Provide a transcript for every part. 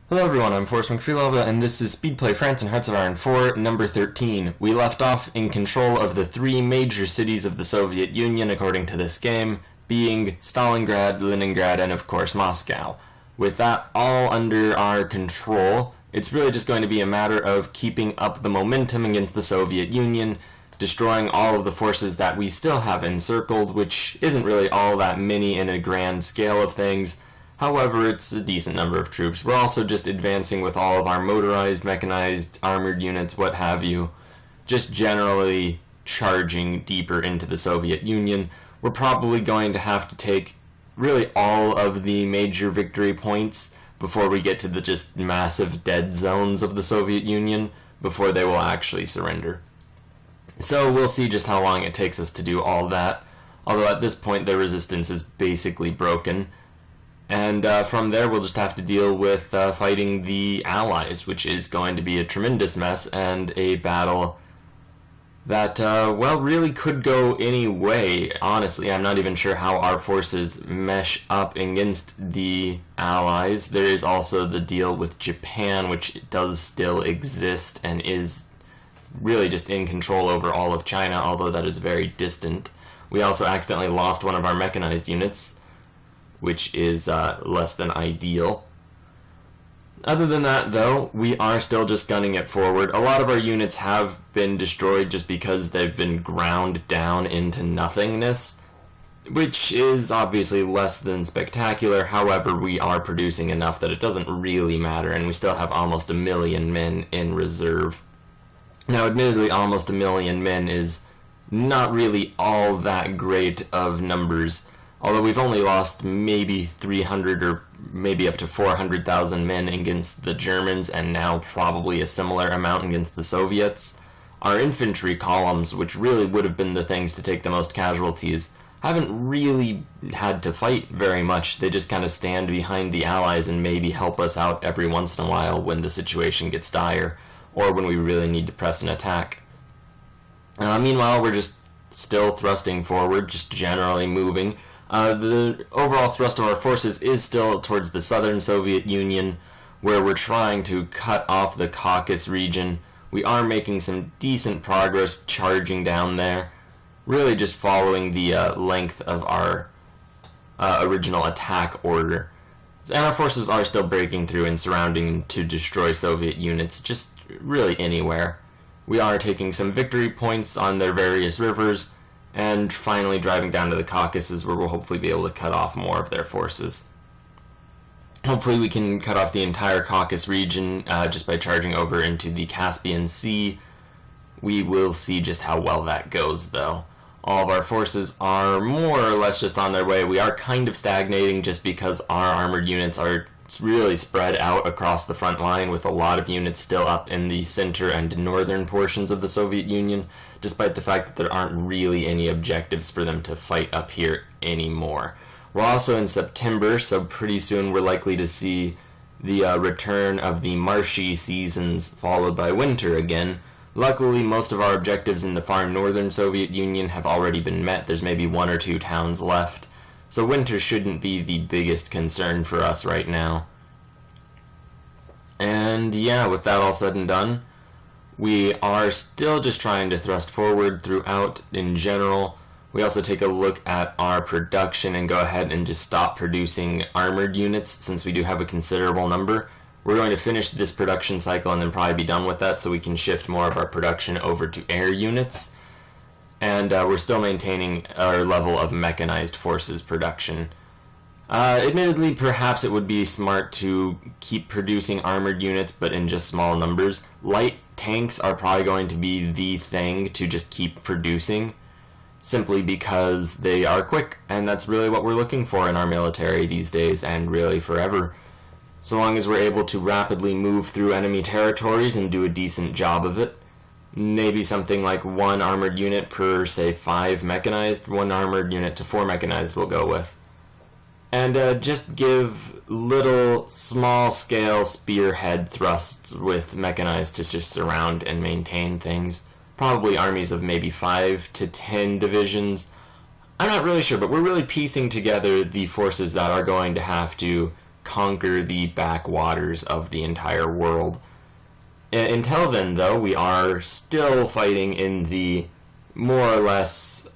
Hello everyone, I'm Forrest McFreelova, and this is Speedplay France and Hearts of Iron 4, number 13. We left off in control of the three major cities of the Soviet Union, according to this game, being Stalingrad, Leningrad, and of course Moscow. With that all under our control, it's really just going to be a matter of keeping up the momentum against the Soviet Union, destroying all of the forces that we still have encircled, which isn't really all that many in a grand scale of things. However, it's a decent number of troops. We're also just advancing with all of our motorized, mechanized, armored units, what have you, just generally charging deeper into the Soviet Union. We're probably going to have to take really all of the major victory points before we get to the just massive dead zones of the Soviet Union before they will actually surrender. So we'll see just how long it takes us to do all that, although at this point their resistance is basically broken. And from there, we'll just have to deal with fighting the Allies, which is going to be a tremendous mess and a battle that, well, really could go any way. Honestly, I'm not even sure how our forces mesh up against the Allies. There is also the deal with Japan, which does still exist and is really just in control over all of China, although that is very distant. We also accidentally lost one of our mechanized units, which is less than ideal. Other than that, though, we are still just gunning it forward. A lot of our units have been destroyed just because they've been ground down into nothingness, which is obviously less than spectacular. However, we are producing enough that it doesn't really matter, and we still have almost 1 million men in reserve. Now, admittedly, almost 1 million men is not really all that great of numbers, although we've only lost maybe 300 or maybe up to 400,000 men against the Germans, and now probably a similar amount against the Soviets. Our infantry columns, which really would have been the things to take the most casualties, haven't really had to fight very much. They just kind of stand behind the Allies and maybe help us out every once in a while when the situation gets dire, or when we really need to press an attack. Meanwhile, we're just still thrusting forward, just generally moving. The overall thrust of our forces is still towards the southern Soviet Union, where we're trying to cut off the Caucasus region. We are making some decent progress charging down there, really just following the length of our original attack order. And our forces are still breaking through and surrounding to destroy Soviet units, just really anywhere. We are taking some victory points on their various rivers, and finally driving down to the Caucasus, where we'll hopefully be able to cut off more of their forces. Hopefully we can cut off the entire Caucasus region just by charging over into the Caspian Sea. We will see just how well that goes, though. All of our forces are more or less just on their way. We are kind of stagnating just because our armored units are really spread out across the front line, with a lot of units still up in the center and northern portions of the Soviet Union, despite the fact that there aren't really any objectives for them to fight up here anymore. We're also in September, so pretty soon we're likely to see the return of the marshy seasons, followed by winter again. Luckily, most of our objectives in the far northern Soviet Union have already been met. There's maybe 1 or 2 towns left. So winter shouldn't be the biggest concern for us right now. And yeah, with that all said and done, we are still just trying to thrust forward throughout in general. We also take a look at our production and go ahead and just stop producing armored units, since we do have a considerable number. We're going to finish this production cycle and then probably be done with that, so we can shift more of our production over to air units. And we're still maintaining our level of mechanized forces production. Admittedly, perhaps it would be smart to keep producing armored units, but in just small numbers. Light tanks are probably going to be the thing to just keep producing, simply because they are quick, and that's really what we're looking for in our military these days, and really forever. So long as we're able to rapidly move through enemy territories and do a decent job of it. Maybe something like 1 armored unit per, say, 5 mechanized. 1 armored unit to 4 mechanized we'll go with. And just give little, small-scale spearhead thrusts with mechanized to just surround and maintain things. Probably armies of maybe 5 to 10 divisions. I'm not really sure, but we're really piecing together the forces that are going to have to conquer the backwaters of the entire world. Until then, though, we are still fighting in the more or less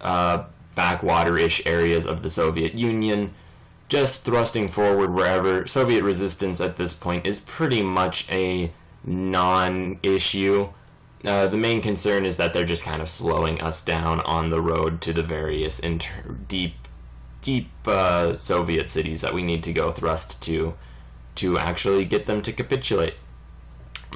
backwater-ish areas of the Soviet Union, just thrusting forward wherever. Soviet resistance at this point is pretty much a non-issue. The main concern is that they're just kind of slowing us down on the road to the various deep Soviet cities that we need to go thrust to actually get them to capitulate.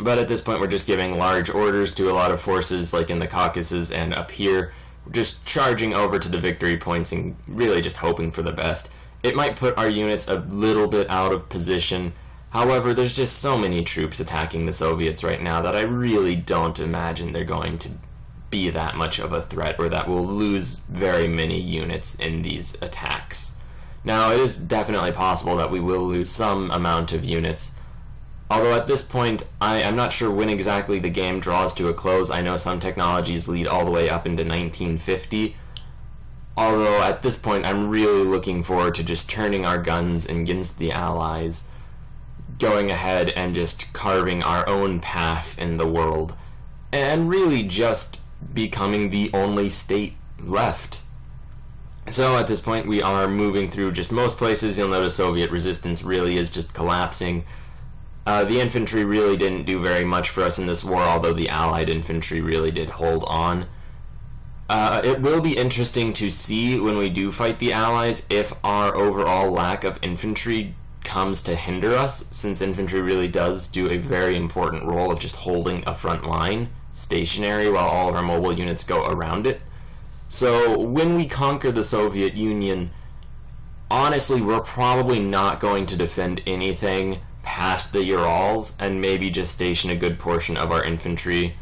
But at this point, we're just giving large orders to a lot of forces, like in the Caucasus and up here, just charging over to the victory points and really just hoping for the best. It might put our units a little bit out of position. However, there's just so many troops attacking the Soviets right now that I really don't imagine they're going to be that much of a threat, or that we'll lose very many units in these attacks. Now, it is definitely possible that we will lose some amount of units, although at this point, I'm not sure when exactly the game draws to a close. I know some technologies lead all the way up into 1950, although at this point I'm really looking forward to just turning our guns against the Allies, going ahead and just carving our own path in the world, and really just becoming the only state left. So at this point we are moving through just most places. You'll notice Soviet resistance really is just collapsing. The infantry really didn't do very much for us in this war, although the Allied infantry really did hold on. It will be interesting to see when we do fight the Allies if our overall lack of infantry comes to hinder us, since infantry really does do a very important role of just holding a front line stationary while all of our mobile units go around it. So when we conquer the Soviet Union, honestly, we're probably not going to defend anything past the Urals, and maybe just station a good portion of our infantry.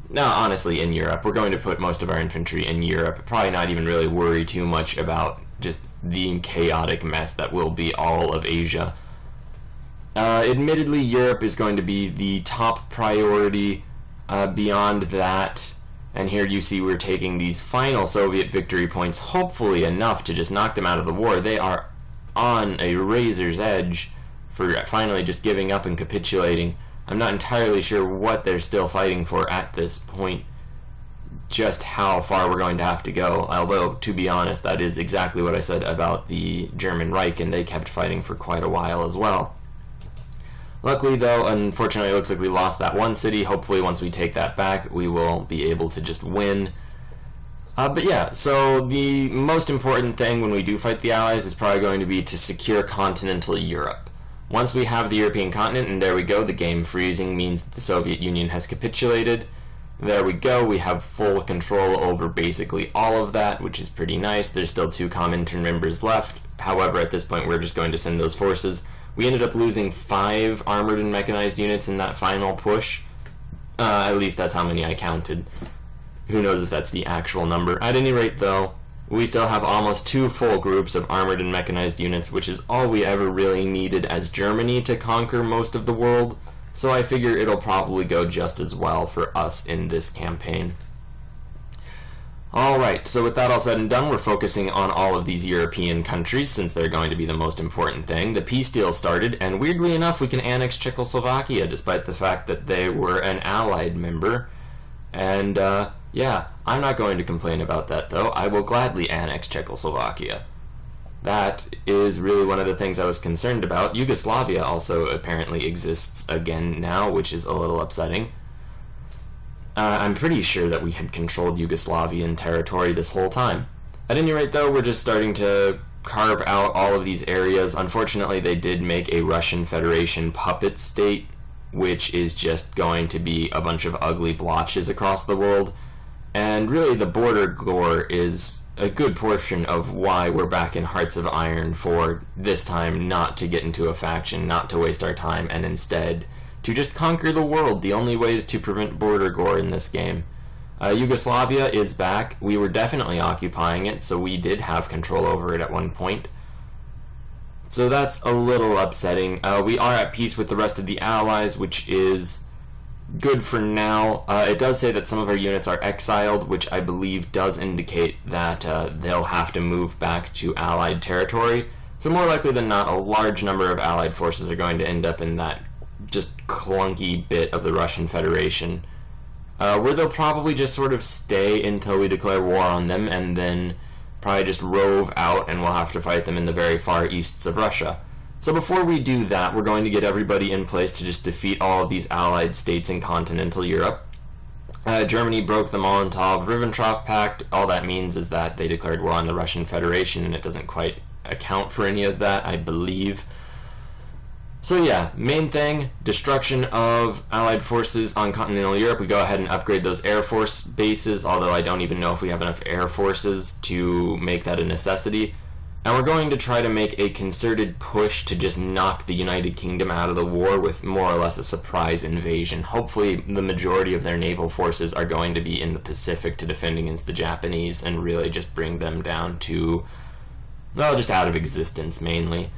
No, honestly, in Europe. We're going to put most of our infantry in Europe. Probably not even really worry too much about just the chaotic mess that will be all of Asia. Admittedly, Europe is going to be the top priority. Beyond that, and here you see we're taking these final Soviet victory points, hopefully enough to just knock them out of the war. They are on a razor's edge for finally just giving up and capitulating. I'm not entirely sure what they're still fighting for at this point, just how far we're going to have to go, although, to be honest, that is exactly what I said about the German Reich, and they kept fighting for quite a while as well. Luckily, though, unfortunately, it looks like we lost that one city. Hopefully, once we take that back, we will be able to just win. But yeah, so the most important thing when we do fight the Allies is probably going to be to secure continental Europe. Once we have the European continent, and there we go, the game freezing means that the Soviet Union has capitulated. There we go, we have full control over basically all of that, which is pretty nice. There's still 2 Comintern members left. However, at this point, we're just going to send those forces. We ended up losing 5 armored and mechanized units in that final push. At least that's how many I counted. Who knows if that's the actual number. At any rate, though, we still have almost 2 full groups of armored and mechanized units, which is all we ever really needed as Germany to conquer most of the world, so I figure it'll probably go just as well for us in this campaign. Alright, so with that all said and done, we're focusing on all of these European countries, since they're going to be the most important thing. The peace deal started, and weirdly enough, we can annex Czechoslovakia, despite the fact that they were an Allied member. And, yeah, I'm not going to complain about that, though. I will gladly annex Czechoslovakia. That is really one of the things I was concerned about. Yugoslavia also apparently exists again now, which is a little upsetting. I'm pretty sure that we had controlled Yugoslavian territory this whole time. At any rate, though, we're just starting to carve out all of these areas. Unfortunately, they did make a Russian Federation puppet state, which is just going to be a bunch of ugly blotches across the world. And really, the border gore is a good portion of why we're back in Hearts of Iron for this time not to get into a faction, not to waste our time, and instead to just conquer the world, the only way to prevent border gore in this game. Yugoslavia is back. We were definitely occupying it, so we did have control over it at one point. So that's a little upsetting. We are at peace with the rest of the Allies, which is good for now. It does say that some of our units are exiled, which I believe does indicate that they'll have to move back to Allied territory. So more likely than not, a large number of Allied forces are going to end up in that just clunky bit of the Russian Federation, where they'll probably just sort of stay until we declare war on them, and then probably just rove out, and we'll have to fight them in the very far easts of Russia. So before we do that, we're going to get everybody in place to just defeat all of these Allied states in continental Europe. Germany broke the Molotov-Ribbentrop Pact. All that means is that they declared war on the Russian Federation, and it doesn't quite account for any of that, I believe. So yeah, main thing, destruction of Allied forces on continental Europe. We go ahead and upgrade those Air Force bases, although I don't even know if we have enough Air Forces to make that a necessity. And we're going to try to make a concerted push to just knock the United Kingdom out of the war with more or less a surprise invasion. Hopefully the majority of their naval forces are going to be in the Pacific to defend against the Japanese and really just bring them down to, well, just out of existence mainly.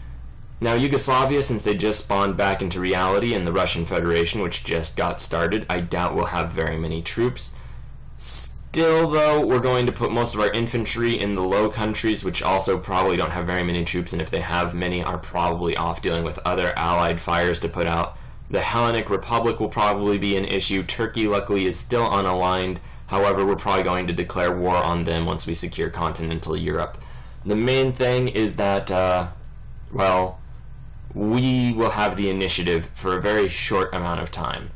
Now Yugoslavia, since they just spawned back into reality, and the Russian Federation, which just got started, I doubt we'll have very many troops. Still, though, we're going to put most of our infantry in the Low Countries, which also probably don't have very many troops, and if they have many, are probably off dealing with other Allied fires to put out. The Hellenic Republic will probably be an issue. Turkey, luckily, is still unaligned. However, we're probably going to declare war on them once we secure continental Europe. The main thing is that, well, we will have the initiative for a very short amount of time.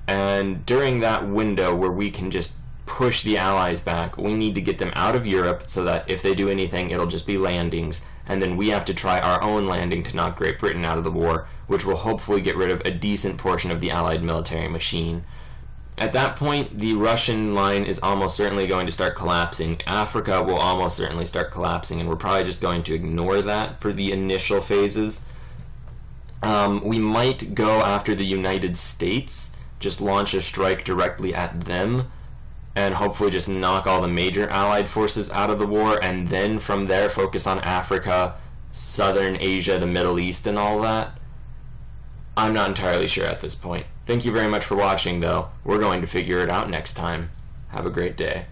And during that window where we can just push the Allies back, we need to get them out of Europe so that if they do anything, it'll just be landings, and then we have to try our own landing to knock Great Britain out of the war, which will hopefully get rid of a decent portion of the Allied military machine. At that point, the Russian line is almost certainly going to start collapsing. Africa will almost certainly start collapsing, and we're probably just going to ignore that for the initial phases. We might go after the United States, just launch a strike directly at them, and hopefully just knock all the major Allied forces out of the war, and then from there focus on Africa, Southern Asia, the Middle East, and all that. I'm not entirely sure at this point. Thank you very much for watching, though. We're going to figure it out next time. Have a great day.